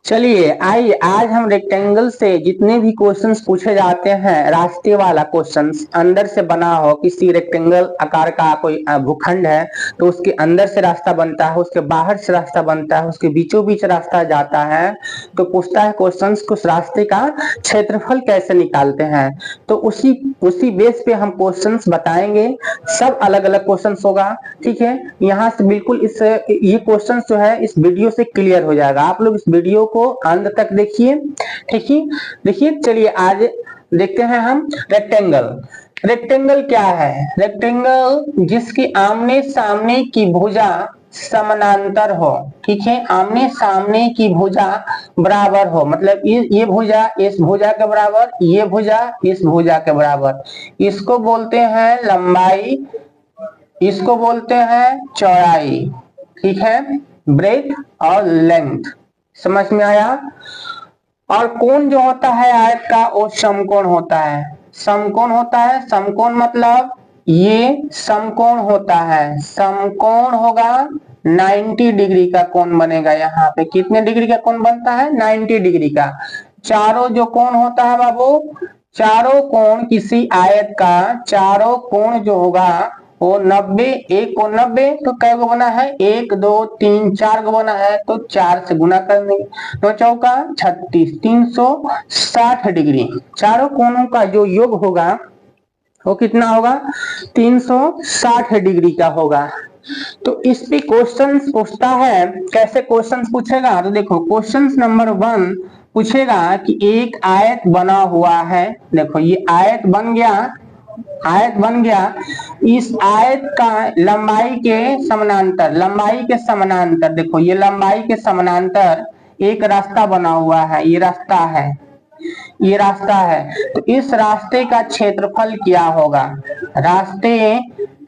चलिए आइए आज हम रेक्टेंगल से जितने भी क्वेश्चंस पूछे जाते हैं, रास्ते वाला क्वेश्चंस अंदर से बना हो, किसी रेक्टेंगल आकार का कोई भूखंड है तो उसके अंदर से रास्ता बनता है, उसके बाहर से रास्ता बनता है, उसके बीचों बीच रास्ता जाता है, तो पूछता है क्वेश्चंस उस रास्ते का क्षेत्रफल कैसे निकालते हैं। तो उसी उसी बेस पे हम क्वेश्चंस बताएंगे, सब अलग अलग क्वेश्चंस होगा। ठीक है, यहाँ से बिल्कुल ये क्वेश्चंस जो है इस वीडियो से क्लियर हो जाएगा। आप लोग इस वीडियो को अंत तक देखिए। ठीक है, देखिए चलिए आज देखते हैं हम रेक्टेंगल। रेक्टेंगल क्या है? रेक्टेंगल जिसकी आमने सामने की भुजा समानांतर हो। ठीक है, आमने सामने की भुजा बराबर हो, मतलब ये भुजा इस भुजा के बराबर, ये भुजा इस भुजा के बराबर, इसको बोलते हैं लंबाई, इसको बोलते हैं चौड़ाई। ठीक है, ब्रेथ और लेंथ, समझ में आया। और कोण जो होता है आयत का वो समकोण होता है। समकोण होता है, समकोण मतलब ये समकोण होता है। समकोण होगा 90 डिग्री का कोण बनेगा। यहाँ पे कितने डिग्री का कोण बनता है? 90 डिग्री का। चारों जो कोण होता है बाबू, चारों कोण किसी आयत का, चारों कोण जो होगा वो 90, एक को 90 तो कै गो बना है? 1 2 3 4 गो बना है, तो 4 से गुना कर देंगे, तो चौका 36, 360 डिग्री। चारों कोणों का जो योग होगा वो कितना होगा? 360 डिग्री का होगा। तो इस पे क्वेश्चंस पूछता है। कैसे क्वेश्चंस पूछेगा? तो देखो क्वेश्चंस नंबर 1 पूछेगा कि एक आयत बना हुआ है। देखो ये आयत बन गया, आयत बन गया, इस आयत का लंबाई के समानांतर, लंबाई के समानांतर, देखो ये लंबाई के समानांतर एक रास्ता बना हुआ है, ये रास्ता है, ये रास्ता है। तो इस रास्ते का क्षेत्रफल क्या होगा? रास्ते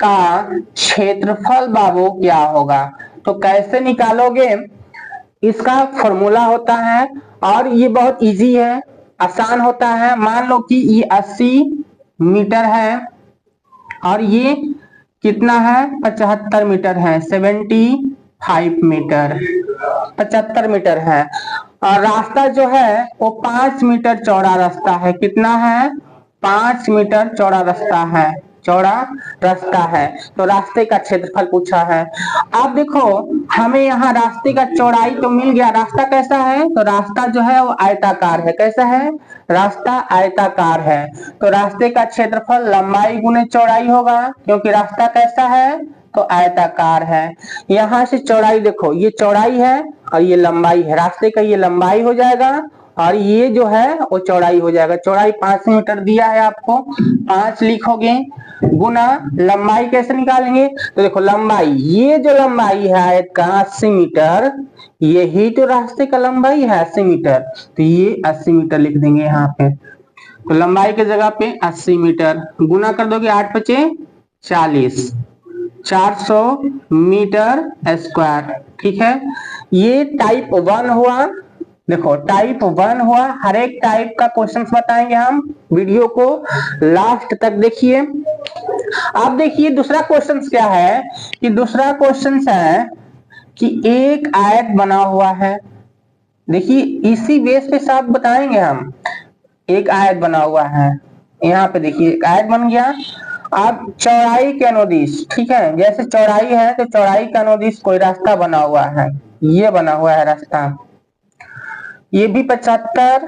का क्षेत्रफल बाबू क्या होगा? तो कैसे निकालोगे? इसका फॉर्मूला होता है और ये बहुत इजी है, आसान होता है। मान लो कि ये 80 मीटर है और ये कितना है? 75 मीटर है, 75 मीटर, 75 मीटर है। और रास्ता जो है वो 5 मीटर चौड़ा रास्ता है। कितना है? 5 मीटर चौड़ा रास्ता है, चौड़ा रास्ता है। तो रास्ते का क्षेत्रफल पूछा है। अब देखो हमें यहाँ रास्ते का चौड़ाई तो मिल गया। रास्ता कैसा है? तो रास्ता जो है वो आयताकार है। कैसा है? रास्ता आयताकार है। तो रास्ते का क्षेत्रफल लंबाई गुने चौड़ाई होगा, क्योंकि रास्ता कैसा है? तो आयताकार है। यहाँ से चौड़ाई देखो, ये चौड़ाई है और ये लंबाई है। रास्ते का ये लंबाई हो जाएगा और ये जो है वो चौड़ाई हो जाएगा। चौड़ाई 5 मीटर दिया है आपको, 5 लिखोगे, गुना लंबाई कैसे निकालेंगे? तो देखो लंबाई, ये जो लंबाई है आयत का 80 मीटर, यही तो रास्ते का लंबाई है 80 मीटर, तो ये 80 मीटर लिख देंगे यहाँ पे। तो लंबाई के जगह पे 80 मीटर, गुना कर दोगे 8 पचे 40, 400 मीटर स्क्वायर। ठीक है, ये टाइप 1 हुआ। देखो टाइप 1 हुआ। हर एक टाइप का क्वेश्चंस बताएंगे हम, वीडियो को लास्ट तक देखिए। अब देखिए दूसरा क्वेश्चन क्या है कि दूसरा क्वेश्चन है कि एक आयत बना हुआ है। देखिए इसी बेस पे सब बताएंगे हम। एक आयत बना हुआ है, यहाँ पे देखिए एक आयत बन गया। अब चौड़ाई के अनुदिश, ठीक है, जैसे चौड़ाई है तो चौड़ाई के अनुदिश कोई रास्ता बना हुआ है, ये बना हुआ है रास्ता, ये भी 75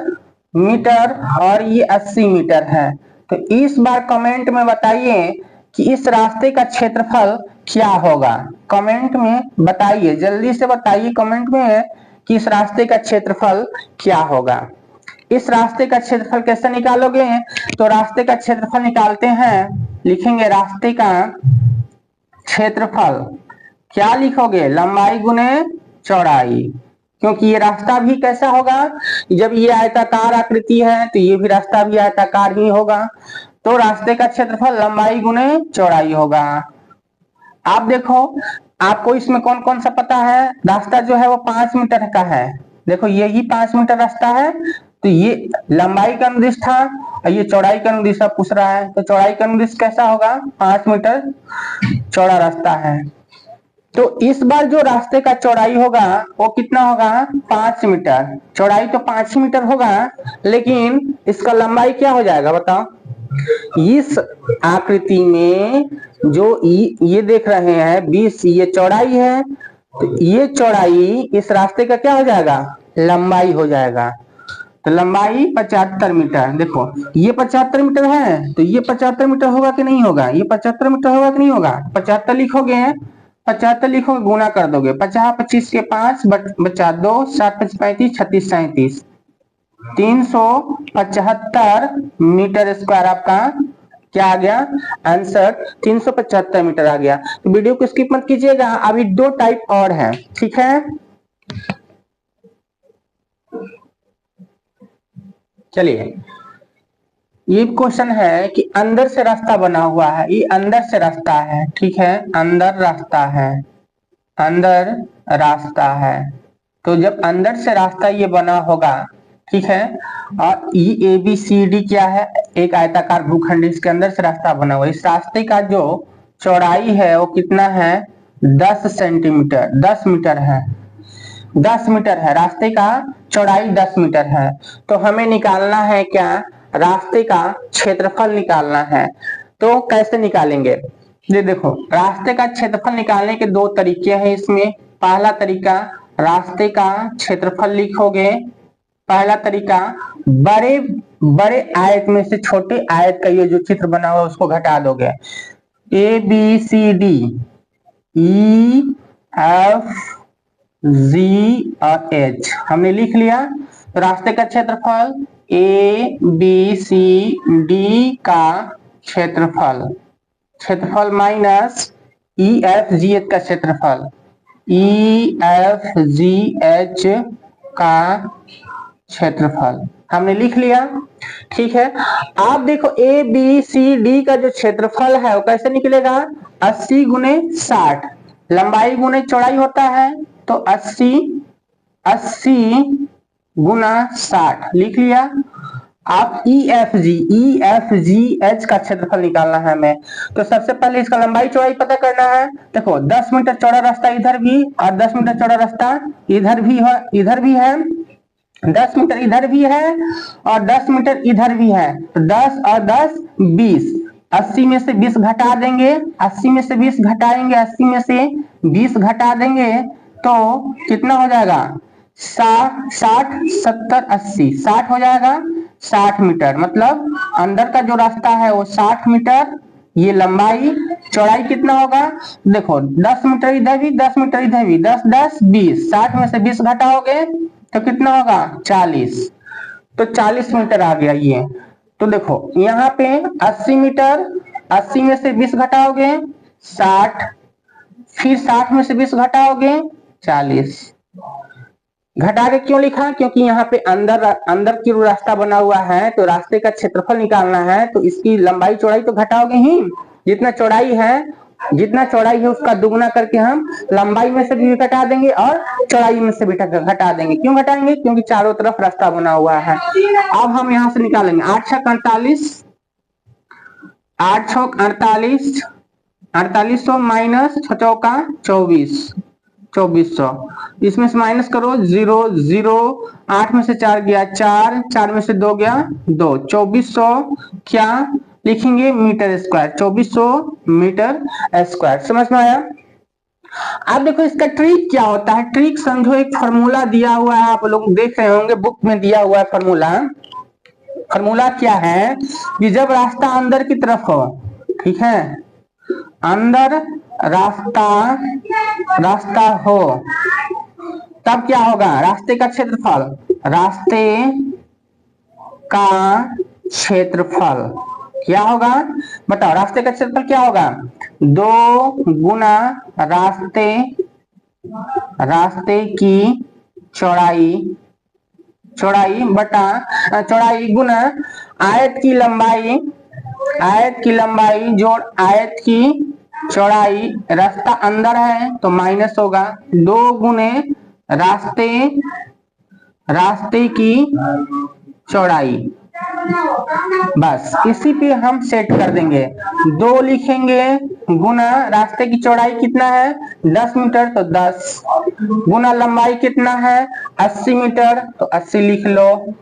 मीटर और ये 80 मीटर है। तो इस बार कमेंट में बताइए कि इस रास्ते का क्षेत्रफल क्या होगा। कमेंट में बताइए, जल्दी से बताइए कमेंट में कि इस रास्ते का क्षेत्रफल क्या होगा। इस रास्ते का क्षेत्रफल कैसे निकालोगे? तो रास्ते का क्षेत्रफल निकालते हैं, लिखेंगे रास्ते का क्षेत्रफल, क्या लिखोगे? लंबाई गुने चौड़ाई, क्योंकि ये रास्ता भी कैसा होगा? जब ये आयताकार आकृति है तो ये भी रास्ता भी आयताकार ही होगा। तो रास्ते का क्षेत्रफल लंबाई गुने चौड़ाई होगा। आप देखो आपको इसमें कौन कौन सा पता है? रास्ता जो है वो 5 मीटर का है। देखो यही 5 मीटर रास्ता है, तो ये लंबाई का अनुदिश था और ये चौड़ाई का अनुदिश पूछ रहा है। तो चौड़ाई का अनुदिश कैसा होगा? 5 मीटर चौड़ा रास्ता है। तो इस बार जो रास्ते का चौड़ाई होगा वो कितना होगा, 5 मीटर। चौड़ाई तो 5 मीटर होगा, लेकिन इसका लंबाई क्या हो जाएगा बताओ। इस आकृति में जो ये देख रहे हैं 20, ये चौड़ाई है, तो ये चौड़ाई इस रास्ते का क्या हो जाएगा, लंबाई हो जाएगा। तो लंबाई 75 मीटर। देखो ये 75 मीटर है, तो ये 75 मीटर होगा कि नहीं होगा, ये 75 मीटर होगा कि नहीं होगा। 75 लिखोगे, 75 लिखोगे, गुना कर दोगे, 50 25 के 5 बचा 2, 7 5 35 36 37 375 मीटर स्क्वायर आपका क्या आ गया आंसर, 375 मीटर आ गया। तो वीडियो को स्किप मत कीजिएगा, अभी 2 टाइप और है, ठीक है। चलिए ये क्वेश्चन है कि अंदर से रास्ता बना हुआ है, ये अंदर से रास्ता है, ठीक है, अंदर रास्ता है, अंदर रास्ता है। तो जब अंदर से रास्ता ये बना होगा, ठीक है, और ए बी सी डी क्या है, एक आयताकार भूखंड, इसके अंदर से रास्ता बना हुआ है। इस रास्ते का जो चौड़ाई है वो कितना है, 10 सेंटीमीटर, 10 मीटर है, 10 मीटर है, रास्ते का चौड़ाई 10 मीटर है। तो हमें निकालना है क्या, रास्ते का क्षेत्रफल निकालना है। तो कैसे निकालेंगे, ये देखो रास्ते का क्षेत्रफल निकालने के 2 तरीके हैं इसमें। पहला तरीका, रास्ते का क्षेत्रफल लिखोगे, पहला तरीका, बड़े बड़े आयत में से छोटे आयत का ये जो चित्र बना हुआ है उसको घटा दोगे। A B C D, E F G और एच हमने लिख लिया। तो रास्ते का क्षेत्रफल ए बी सी डी का क्षेत्रफल, क्षेत्रफल माइनस ई एफ जी एच का क्षेत्रफल, ई एफ जी एच का क्षेत्रफल हमने लिख लिया, ठीक है। आप देखो ए बी सी डी का जो क्षेत्रफल है वो कैसे निकलेगा, 80 गुने 60, लंबाई गुने चौड़ाई होता है, तो 80 गुना 60 लिख लिया। आप ई एफ जी एच का क्षेत्रफल निकालना है हमें। तो सबसे पहले इसका लंबाई चौड़ाई पता करना है। देखो 10 मीटर चौड़ा रास्ता इधर भी और 10 मीटर चौड़ा रास्ता इधर भी है, 10 मीटर इधर भी है और 10 मीटर इधर भी है। तो 10 और 10 20, 80 में से 20 घटा देंगे, 80 में से 20 घटाएंगे, 80 में से 20 घटा देंगे तो कितना हो जाएगा, 60 70 80, 60 हो जाएगा, 60 मीटर। मतलब अंदर का जो रास्ता है वो 60 मीटर, ये लंबाई, चौड़ाई कितना होगा, देखो 10 मीटर इधर भी, 10 मीटर इधर भी, 10 10 20, 60 में से 20 घटाओगे तो कितना होगा 40, तो 40 मीटर आ गया ये। तो देखो यहाँ पे 80 मीटर, 80 में से 20 घटाओगे 60, फिर 60 में से 20 घटाओगे 40। घटा के क्यों लिखा, क्योंकि यहाँ पे अंदर की रास्ता बना हुआ है, तो रास्ते का क्षेत्रफल निकालना है, तो इसकी लंबाई चौड़ाई तो घटाओगे ही, जितना चौड़ाई है उसका दुगुना करके हम लंबाई में से भी घटा देंगे और चौड़ाई में से भी घटा देंगे। क्यों घटाएंगे, क्योंकि चारों तरफ रास्ता बना हुआ है। अब हम यहाँ से निकालेंगे 8 छक 48, 8 छक 48, 4800 माइनस 6 चौका 24, 2400, इसमें से माइनस करो 0 0, 8 में से 4 गया 4, 4 में से 2 गया 2, 2400 क्या लिखेंगे मीटर स्क्वायर, 2400 मीटर स्क्वायर। समझ में आया। अब देखो इसका ट्रिक क्या होता है, ट्रिक समझो, एक फार्मूला दिया हुआ है, आप लोग देख रहे होंगे बुक में दिया हुआ है फार्मूला। फार्मूला क्या है कि जब रास्ता अंदर की तरफ हो, ठीक है, अंदर रास्ता हो तब क्या होगा, रास्ते का क्षेत्रफल, रास्ते का क्षेत्रफल क्या होगा बताओ, रास्ते का क्षेत्रफल क्या होगा, 2 गुना रास्ते की चौड़ाई बटा चौड़ाई गुना आयत की लंबाई जोड़ आयत की चौड़ाई। रास्ता अंदर है तो माइनस होगा, 2 गुने रास्ते की चौड़ाई, बस इसी पे हम सेट कर देंगे। 2 लिखेंगे गुना रास्ते की चौड़ाई कितना है 10 मीटर तो 10 गुना लंबाई कितना है 80 मीटर तो 80 लिख लो।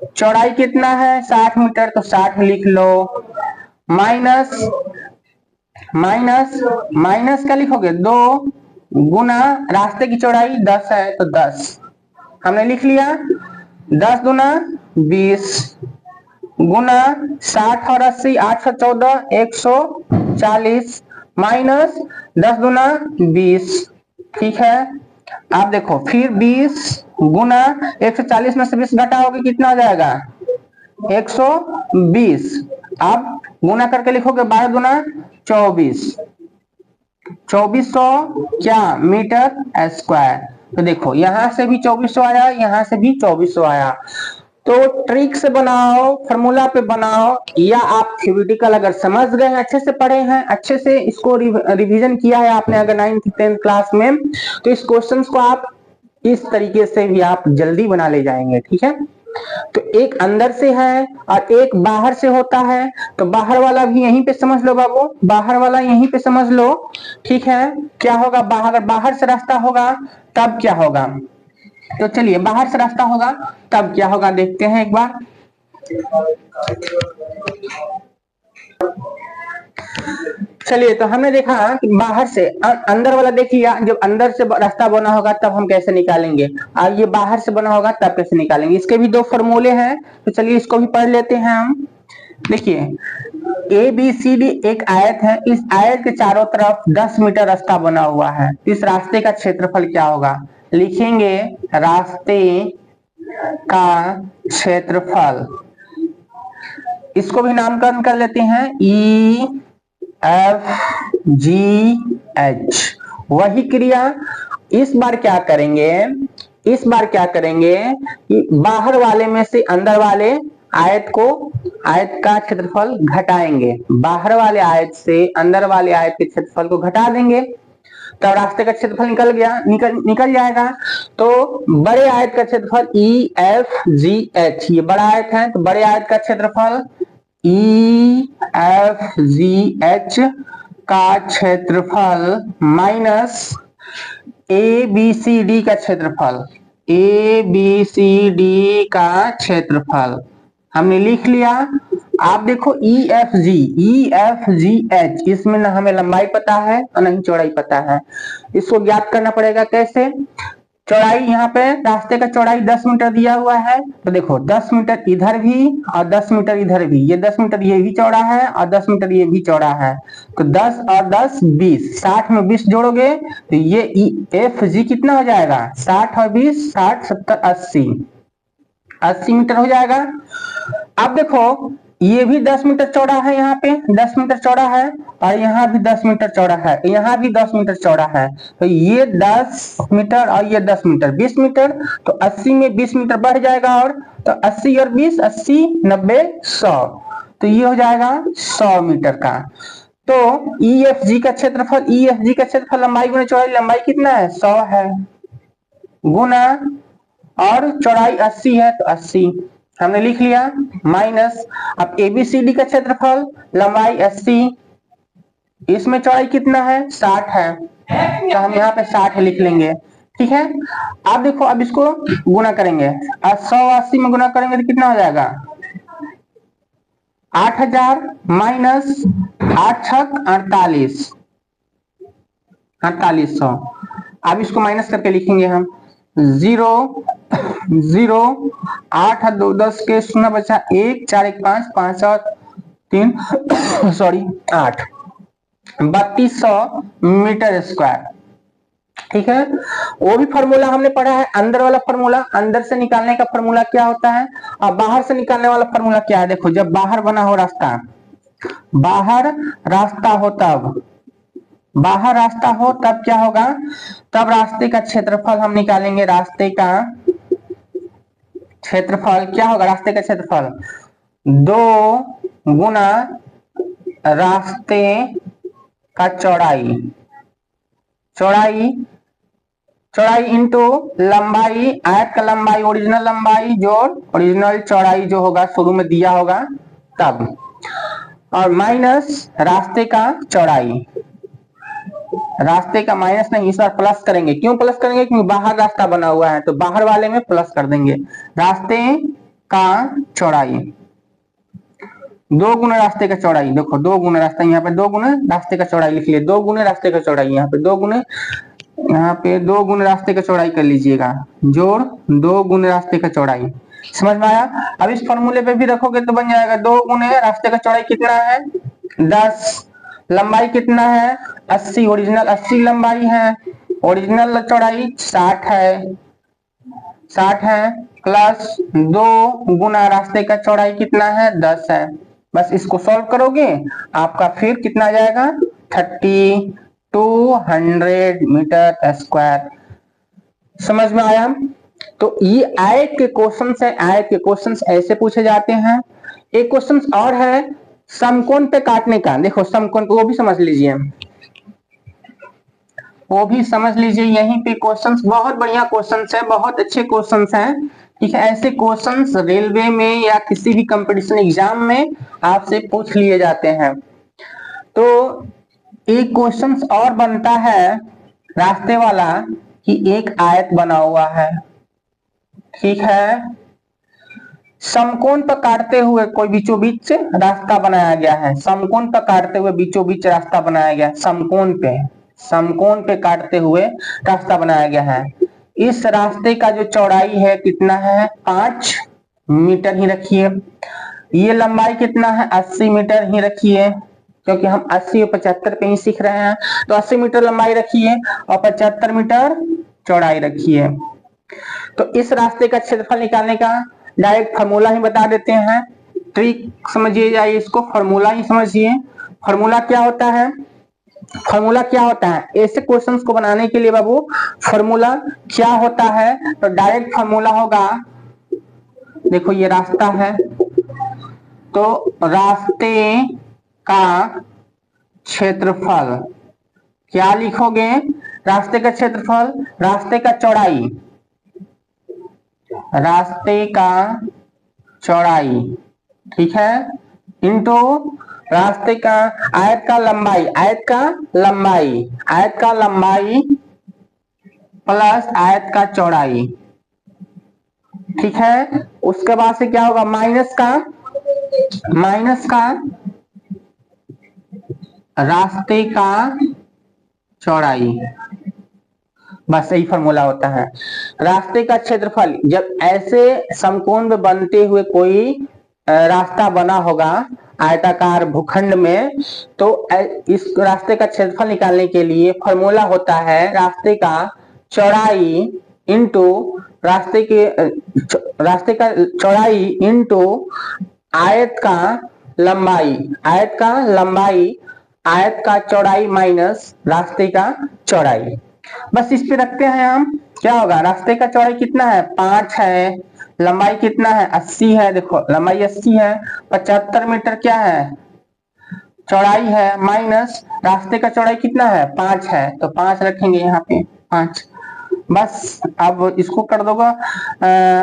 चौड़ाई कितना है 60 मीटर तो 60 लिख लो। माइनस माइनस माइनस क्या लिखोगे 2 गुना रास्ते की चौड़ाई 10 है तो 10 हमने लिख लिया। 10 गुना 20 गुना 60 और 80 814 140 माइनस 10 गुना 20 ठीक है। आप देखो फिर 20 गुना 140 में से 20 घटाओगे कितना हो जाएगा 120। आप गुना करके लिखोगे 12 गुना 24 2400 क्या मीटर स्क्वायर। तो देखो यहां से भी 2400 आया यहां से भी 2400 आया। तो ट्रिक से बनाओ फॉर्मूला पे बनाओ या आप थ्योरेटिकल अगर समझ गए हैं अच्छे से पढ़े हैं अच्छे से इसको रिवीजन किया है आपने अगर 9th 10th क्लास में तो इस क्वेश्चंस को आप इस तरीके से भी आप जल्दी बना ले जाएंगे ठीक है। तो एक अंदर से है और एक बाहर से होता है तो बाहर वाला भी यहीं पे समझ लो बाबू बाहर वाला यहीं पे समझ लो ठीक है। क्या होगा बाहर से रास्ता होगा तब क्या होगा। तो चलिए बाहर से रास्ता होगा तब क्या होगा देखते हैं एक बार। चलिए तो हमने देखा कि बाहर से अंदर वाला देख लिया जब अंदर से रास्ता बना होगा तब हम कैसे निकालेंगे और ये बाहर से बना होगा तब कैसे निकालेंगे। इसके भी 2 फॉर्मूले हैं तो चलिए इसको भी पढ़ लेते हैं हम। देखिए ABCD एक आयत है इस आयत के चारों तरफ 10 मीटर रास्ता बना हुआ है इस रास्ते का क्षेत्रफल क्या होगा। लिखेंगे रास्ते का क्षेत्रफल इसको भी नामकरण कर लेते हैं EFGH। वही क्रिया इस बार क्या करेंगे कि बाहर वाले में से अंदर वाले आयत का क्षेत्रफल घटाएंगे बाहर वाले आयत से अंदर वाले आयत के क्षेत्रफल को घटा देंगे तो रास्ते का क्षेत्रफल निकल जाएगा। तो बड़े आयत का क्षेत्रफल EFGH ये बड़ा आयत है तो बड़े आयत का क्षेत्रफल EFGH का क्षेत्रफल माइनस ABCD का क्षेत्रफल हमने लिख लिया। आप देखो EFGH इसमें ना हमें लंबाई पता है और नहीं चौड़ाई पता है इसको ज्ञात करना पड़ेगा कैसे। चौड़ाई यहाँ पे रास्ते का चौड़ाई 10 मीटर दिया हुआ है तो देखो 10 मीटर इधर भी और 10 मीटर इधर भी ये 10 मीटर ये भी चौड़ा है और 10 मीटर ये भी चौड़ा है तो 10 और 10 20 60 में 20 जोड़ोगे तो ये EFG कितना हो जाएगा 60 और 20 60 70 80 मीटर हो जाएगा। अब देखो ये भी 10 मीटर चौड़ा है यहाँ पे 10 मीटर चौड़ा है और यहाँ भी 10 मीटर चौड़ा है यहाँ भी 10 मीटर चौड़ा है तो ये 10 मीटर और ये 10 मीटर 20 मीटर तो 80 में 20 मीटर बढ़ जाएगा और तो 80 और 20 80 90 100 तो ये हो जाएगा 100 मीटर का। तो EFG का क्षेत्रफल लंबाई गुना चौड़ाई लंबाई कितना है 100 है गुना और चौड़ाई 80 है तो 80 हमने लिख लिया माइनस। अब ABCD का क्षेत्रफल लंबाई 80 इसमें चौड़ाई कितना है 60 है तो हम यहाँ पे 60 लिख लेंगे ठीक है। अब देखो अब इसको गुना करेंगे 100 80 में गुना करेंगे तो कितना हो जाएगा 8000 माइनस 8 छक 4800। अब इसको माइनस करके लिखेंगे हम 0 0 8 2 10 के 0 बचा 1 4 1 5 5 और 3 सॉरी 8 3200 मीटर स्क्वायर ठीक है। वो भी फॉर्मूला हमने पढ़ा है अंदर वाला फॉर्मूला अंदर से निकालने का फॉर्मूला क्या होता है और बाहर से निकालने वाला फॉर्मूला क्या है। देखो जब बाहर बना हो रास्ता बाहर रास्ता हो तब क्या होगा तब रास्ते का क्षेत्रफल हम निकालेंगे। रास्ते का क्षेत्रफल क्या होगा रास्ते का क्षेत्रफल 2 गुना रास्ते का चौड़ाई चौड़ाई इंटू लंबाई, आयत का लंबाई ओरिजिनल लंबाई जोड़ ओरिजिनल चौड़ाई जो होगा शुरू में दिया होगा तब, और माइनस रास्ते का चौड़ाई। रास्ते का माइनस नहीं, इस बार प्लस करेंगे। क्यों प्लस करेंगे? क्योंकि बाहर रास्ता बना हुआ है तो बाहर वाले में प्लस कर देंगे। रास्ते का चौड़ाई, दो गुना रास्ते का चौड़ाई। देखो दो गुना रास्ता, यहाँ पे दो गुना रास्ते का चौड़ाई लिख लिए, दो गुने रास्ते का चौड़ाई, यहाँ पे दो गुने, यहाँ पे दो गुने रास्ते का चौड़ाई कर लीजिएगा, जोड़ दो गुने रास्ते का चौड़ाई। समझ में आया? अब इस फॉर्मूले पे भी रखोगे तो बन जाएगा दो गुने रास्ते का चौड़ाई कितना है 10, लंबाई कितना है 80, ओरिजिनल 80 लंबाई है, ओरिजिनल चौड़ाई 60 है, 60 है, प्लस दो गुना रास्ते का चौड़ाई कितना है 10 है। बस इसको सॉल्व करोगे आपका फिर कितना आ जाएगा 3200 मीटर स्क्वायर। समझ में आया? तो ये आयत के क्वेश्चन है, आयत के क्वेश्चन ऐसे पूछे जाते हैं। एक क्वेश्चन और है समकोण पे काटने का। देखो समकोण को वो भी समझ लीजिए, वो भी समझ लीजिए। यहीं पे क्वेश्चंस बहुत बढ़िया क्वेश्चंस है, बहुत अच्छे क्वेश्चंस हैं। ठीक है, ऐसे क्वेश्चंस रेलवे में या किसी भी कंपटीशन एग्जाम में आपसे पूछ लिए जाते हैं। तो एक क्वेश्चन और बनता है रास्ते वाला कि एक आयत बना हुआ है, ठीक है, समकोण पर काटते हुए कोई बीचों बीच रास्ता बनाया गया है, समकोण पर काटते हुए बीचों बीच रास्ता बनाया गया है, समकोण पे काटते हुए रास्ता बनाया गया है। इस रास्ते का जो चौड़ाई है कितना है 5 मीटर ही रखिए, ये लंबाई कितना है 80 मीटर ही रखिए, क्योंकि हम 80 और 75 पे ही सीख रहे हैं, तो 80 मीटर लंबाई रखिए और 75 मीटर चौड़ाई रखिए। तो इस रास्ते का क्षेत्रफल निकालने का डायरेक्ट फार्मूला ही बता देते हैं, ट्रिक समझिए जाइए, इसको फार्मूला ही समझिए। फार्मूला क्या होता है? फार्मूला क्या होता है ऐसे क्वेश्चंस को बनाने के लिए बाबू? फार्मूला क्या होता है? तो डायरेक्ट फार्मूला होगा, देखो ये रास्ता है तो रास्ते का क्षेत्रफल क्या लिखोगे? रास्ते का क्षेत्रफल, रास्ते का चौड़ाई, रास्ते का चौड़ाई, ठीक है, इंटू रास्ते का आयत का लंबाई, आयत का लंबाई, आयत का लंबाई प्लस आयत का चौड़ाई, ठीक है। उसके बाद से क्या होगा माइनस का रास्ते का चौड़ाई। बस यही फॉर्मूला होता है। रास्ते का क्षेत्रफल, जब ऐसे समकोण में बनते हुए कोई रास्ता बना होगा आयताकार भूखंड में, तो इस रास्ते का क्षेत्रफल निकालने के लिए फॉर्मूला होता है रास्ते का चौड़ाई इंटू रास्ते का चौड़ाई इंटू आयत का लंबाई, आयत का लंबाई, आयत का चौड़ाई माइनस रास्ते का चौड़ाई। बस इस पे रखते हैं हम, क्या होगा रास्ते का चौड़ाई कितना है 5 है, लंबाई कितना है 80 है, देखो लंबाई 80 है, 75 मीटर क्या है चौड़ाई है, माइनस रास्ते का चौड़ाई कितना है 5 है, तो 5 रखेंगे यहाँ पे 5। बस अब इसको कर दोगा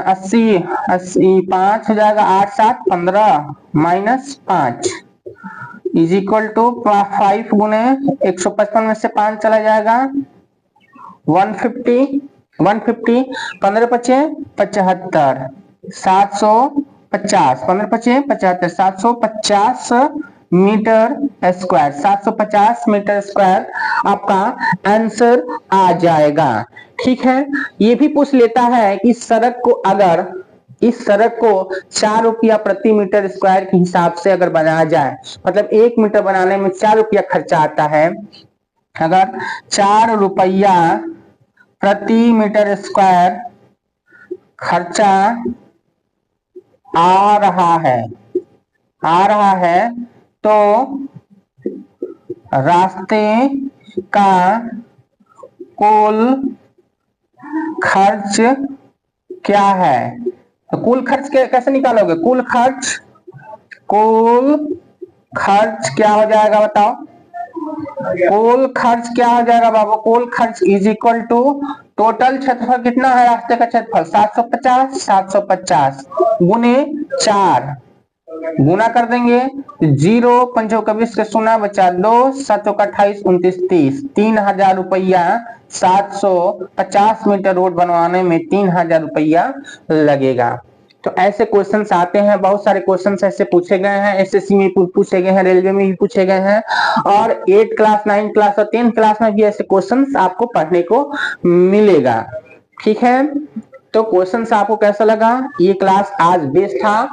80 5 हो जाएगा, 8 7 15 माइनस 5 इज इक्वल टू 5 गुने 155 में से 5 चला जाएगा 150, 15 पचे 75, 750, 15 पचे 75, 750 मीटर स्क्वायर, 750 मीटर स्क्वायर आपका आंसर आ जाएगा। ठीक है, ये भी पूछ लेता है कि सड़क को अगर इस सड़क को 4 रुपया प्रति मीटर स्क्वायर के हिसाब से अगर बनाया जाए, मतलब 1 मीटर बनाने में 4 रुपया खर्चा आता है, अगर 4 रुपया प्रति मीटर स्क्वायर खर्चा आ रहा है तो रास्ते का कुल खर्च क्या है? तो कुल खर्च कैसे निकालोगे? कुल खर्च क्या हो जाएगा बताओ? कुल खर्च क्या हो जाएगा बाबू, कुल खर्च इज इक्वल टू टोटल क्षेत्रफल कितना है रास्ते का क्षेत्रफल 750, 750 गुने 4 गुना कर देंगे, 0 पंचों का 20 के सोना बचा 2 7 का 28 29 30, 3000 रुपया 750 मीटर रोड बनवाने में 3000 रुपया लगेगा। तो ऐसे क्वेश्चंस आते हैं, बहुत सारे क्वेश्चंस ऐसे पूछे गए हैं, एसएससी में पूछे गए हैं, रेलवे में भी पूछे गए हैं, और 8 क्लास 9 क्लास और 10 क्लास में भी ऐसे क्वेश्चंस आपको पढ़ने को मिलेगा। ठीक है, तो क्वेश्चंस आपको कैसा लगा? ये क्लास आज बेस्ट था।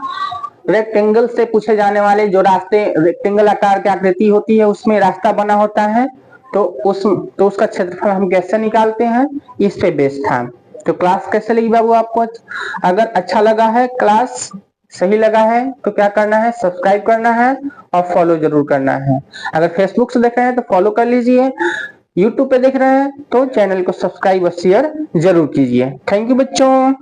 रेक्टेंगल से पूछे जाने वाले जो रास्ते, रेक्टेंगल आकार की आकृति होती है उसमें रास्ता बना होता है, तो उसका क्षेत्रफल हम कैसे निकालते हैं, इस पे बेस्ड था। तो क्लास कैसे लगी बाबू आपको? अगर अच्छा लगा है, क्लास सही लगा है, तो क्या करना है, सब्सक्राइब करना है और फॉलो जरूर करना है। अगर फेसबुक से देख रहे हैं तो फॉलो कर लीजिए, यूट्यूब पे देख रहे हैं तो चैनल को सब्सक्राइब और शेयर जरूर कीजिए। थैंक यू बच्चों।